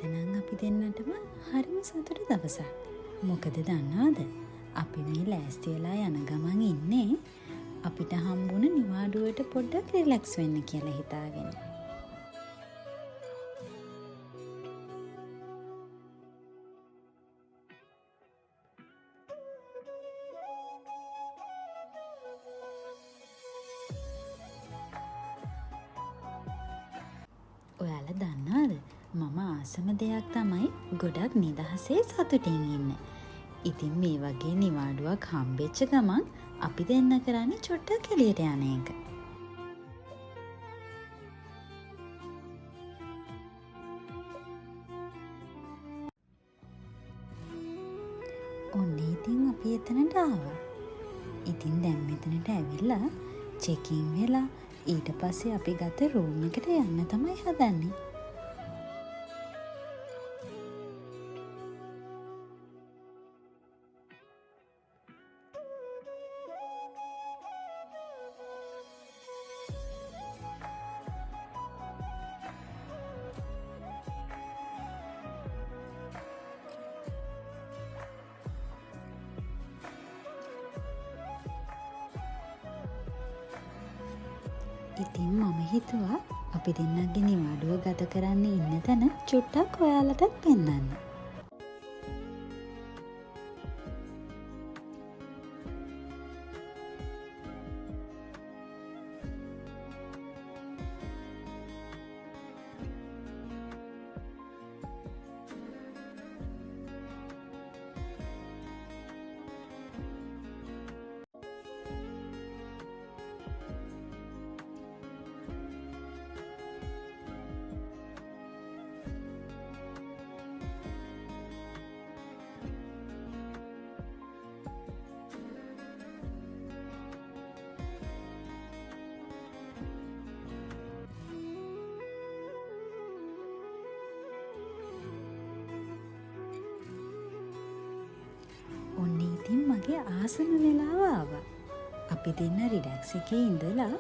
අදනම් අපි දෙන්නටම හරිම සතුටු දවසක්. මොකද දන්නවද? අපි මේ ලෑස්ති වෙලා යන ගමන් ඉන්නේ අපිට හම්බුණ නිවාඩුවට පොඩ්ඩක් රිලැක්ස් වෙන්න කියලා හිතාගෙන. ඔයාලා දන්නවද? මම ආසම දෙයක් තමයි ගොඩක් නිදහසේ සතුටින් ඉන්න. ඉතින් මේ වගේ නිවාඩුවක් හම්බෙච්ච ගමන් අපි දෙන්න කරන්නේ චොට්ටක් එළියට යන එක. ඔන්න ඉතින් අපි එතනට ආවා. ඉතින් දැන් මෙතනට ඇවිල්ලා චෙකින් වෙලා ඊට පස්සේ අපි ගත රූම් එකට යන්න තමයි හදන්නේ. ඉතින් මම හිතුවා අපි දෙන්නගේ නිවාඩුව ගත කරන්න ඉන්න තැන චුට්ටක් ඔයාලටත් පෙන්නන්න. ඔන්න ඉතින් මගේ ආසම වෙලාව ආවා. අපි දෙන්න රිලැක්ස් එකේ ඉඳලා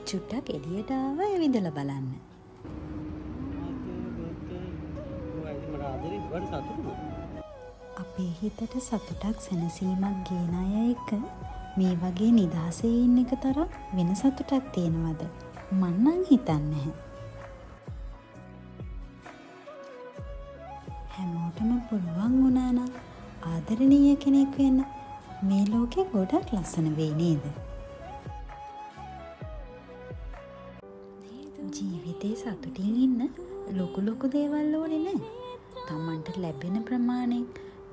චුට්ටක් එළියට ආවා ඇවිදලා බලන්න. අපේ හිතට සතුටක් සැනසීමක් ගේන අය එක්ක මේ වගේ නිදහසේ ඉන්න එක තරම් වෙන සතුටක් තියෙනවද? මං නම් හිතන්නේ නැහැ. හැමෝටම පුළුවන් වුණා නම් ආදරණීය කෙනෙක් වෙන්න මේ ලෝකේ ගොඩක් ලස්සන වෙයි නේද? ජීවිතේ සතුටින් ඉන්න ලොකු දේවල් ඕනේ නෑ. තමන්ට ලැබෙන ප්‍රමාණයෙන්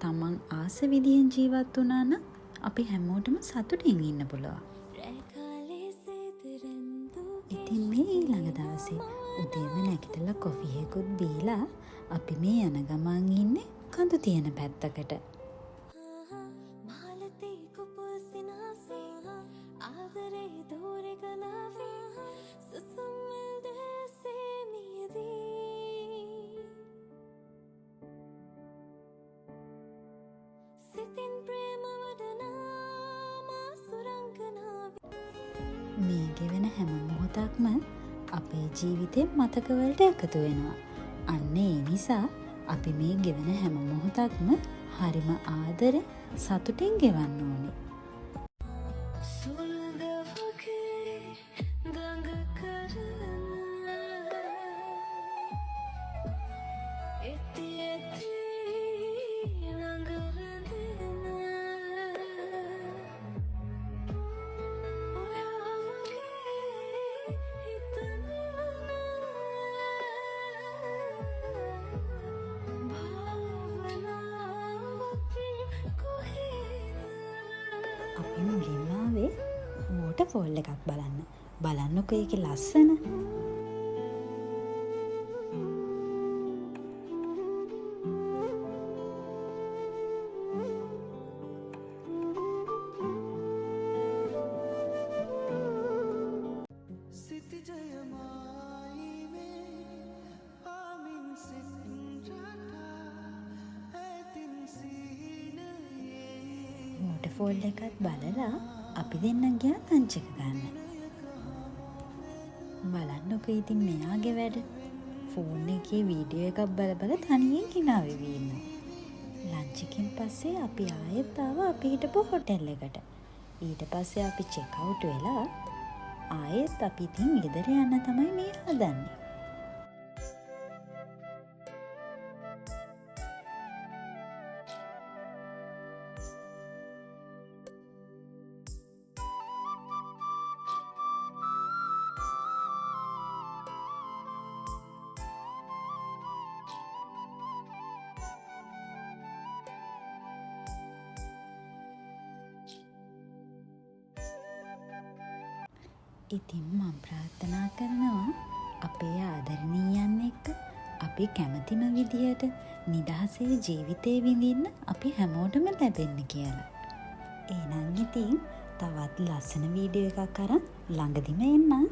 තමන් ආස විදියෙන් ජීවත් වුණා නම් අපි හැමෝටම සතුටින් ඉන්න පුළුවන්. ඉතින් මේ ඊළඟ දවසේ උදේම නැගිටලා කොෆි එකකුත් බීලා අපි මේ යන ගමන් ඉන්නේ කඳු තියෙන පැත්තකට. මේ ගෙවෙන හැම මොහොතක්ම අපේ ජීවිතේ මතකවලට එකතු වෙනවා. අන්න ඒ නිසා අපි මේ ගෙවෙන හැම මොහොතක්ම හරිම ආදරෙන් සතුටින් ගෙවන්න ඕනේ. අපි මුලින්ම ආවේ වෝටර්ෆෝල් එකක් බලන්න. බලන්නකෝ ඒකේ ලස්සන. වෝටර්ෆෝල් එකත් බලලා අපි දෙන්න ගියා ලන්ච් එක ගන්න. බලන්නකෝ ඉතින් මෙයාගේ වැඩ. ෆෝන් එකේ වීඩියෝ එකක් බල බල තනියෙන් hina වෙවි ඉන්නවා. ලන්ච් එකෙන් පස්සේ අපි ආයෙත් ආවා අපි හිටපු හොටෙල් එකට. ඊට පස්සේ අපි චෙක් අවුට් වෙලා ආයෙත් අපි ඉතින් ගෙදර යන්න තමයි මේ හදන්නේ. ඉතින් මම ප්‍රාර්ථනා කරනවා අපේ ආදරණීයන් එක්ක අපි කැමතිම විදියට නිදහසේ ජීවිතේ විඳින්න අපි හැමෝටම ලැබෙන්න කියලා. එහෙනම් ඉතින් තවත් ලස්සන වීඩියෝ එකක් අරන් ළඟදිම එන්නම්.